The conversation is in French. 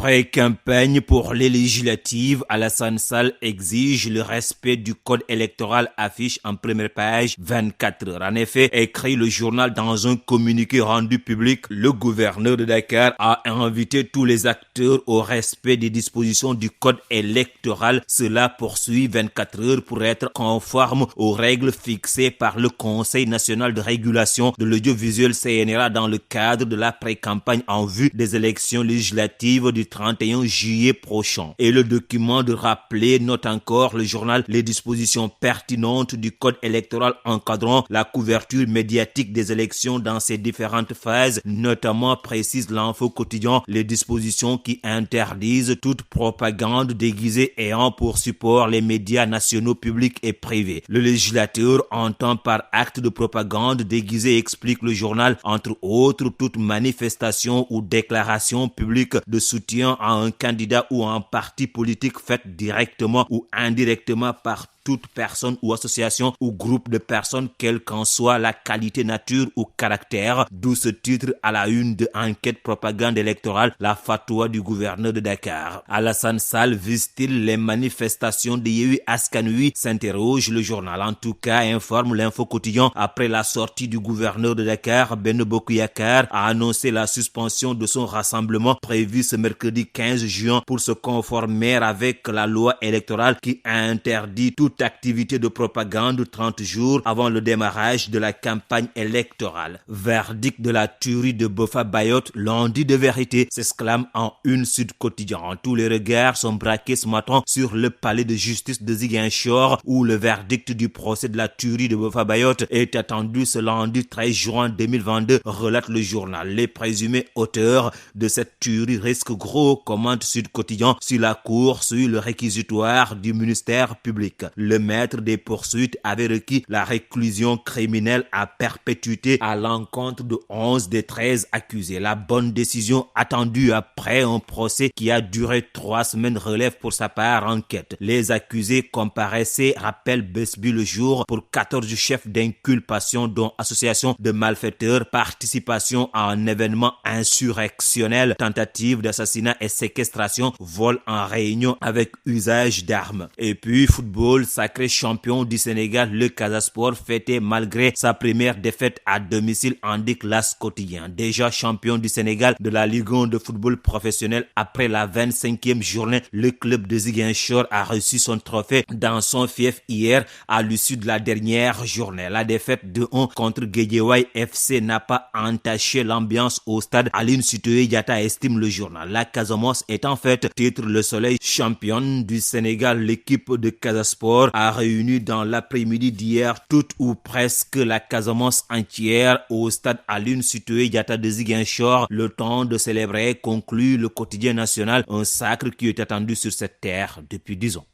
Pré-campagne pour les législatives, Alassane Sall exige le respect du code électoral, affiche en première page 24 heures. En effet, écrit le journal dans un communiqué rendu public, le gouverneur de Dakar a invité tous les acteurs au respect des dispositions du code électoral. Cela poursuit 24 heures pour être conforme aux règles fixées par le Conseil national de régulation de l'audiovisuel CNRA dans le cadre de la pré-campagne en vue des élections législatives du 31 juillet prochain. Et le document de rappeler note encore le journal les dispositions pertinentes du code électoral encadrant la couverture médiatique des élections dans ses différentes phases, notamment précise l'info quotidien les dispositions qui interdisent toute propagande déguisée ayant pour support les médias nationaux publics et privés. Le législateur entend par acte de propagande déguisée, explique le journal, entre autres toute manifestation ou déclaration publique de soutien à un candidat ou à un parti politique faite directement ou indirectement par toute personne ou association ou groupe de personnes, quelle qu'en soit la qualité, nature ou caractère, d'où ce titre à la une de Enquête propagande électorale, la fatwa du gouverneur de Dakar. Alassane Sall vise-t-il les manifestations de Yewwi Askan Wi, s'interroge le journal. En tout cas, informe l'info quotidien, après la sortie du gouverneur de Dakar, Benno Bokk Yakaar a annoncé la suspension de son rassemblement prévu ce mercredi 15 juin pour se conformer avec la loi électorale qui interdit toute activité de propagande 30 jours avant le démarrage de la campagne électorale. Verdict de la tuerie de Boffa Bayotte, lundi de vérité, s'exclame en une Sud Quotidien. Tous les regards sont braqués ce matin sur le palais de justice de Ziguinchor où le verdict du procès de la tuerie de Boffa Bayotte est attendu ce lundi 13 juin 2022, relate le journal. Les présumés auteurs de cette tuerie risquent gros, commente Sud Quotidien, sur la cour sur le réquisitoire du ministère public. Le maître des poursuites avait requis la réclusion criminelle à perpétuité à l'encontre de 11 des 13 accusés. La bonne décision attendue après un procès qui a duré 3 semaines relève pour sa part enquête. Les accusés comparaissaient, rappelle Besbi Le Jour, pour 14 chefs d'inculpation dont association de malfaiteurs, participation à un événement insurrectionnel, tentative d'assassinat et séquestration, vol en réunion avec usage d'armes. Et puis football, sacré champion du Sénégal, le Casa Sport fêtait malgré sa première défaite à domicile, indique l'As quotidien. Déjà champion du Sénégal de la Ligue 1 de football professionnel après la 25e journée, le club de Ziguinchor a reçu son trophée dans son fief hier à l'issue de la dernière journée. La défaite de 1 contre Guédiawaye FC n'a pas entaché l'ambiance au stade. Aline Sitoé Diatta estime le journal. La Casamance est en fait, titre Le Soleil, championne du Sénégal. L'équipe de Casa Sport a réuni dans l'après-midi d'hier toute ou presque la Casamance entière au stade Aline Sitoé Diatta de Ziguinchor. Le temps de célébrer, conclut le quotidien national, un sacre qui est attendu sur cette terre depuis 10 ans.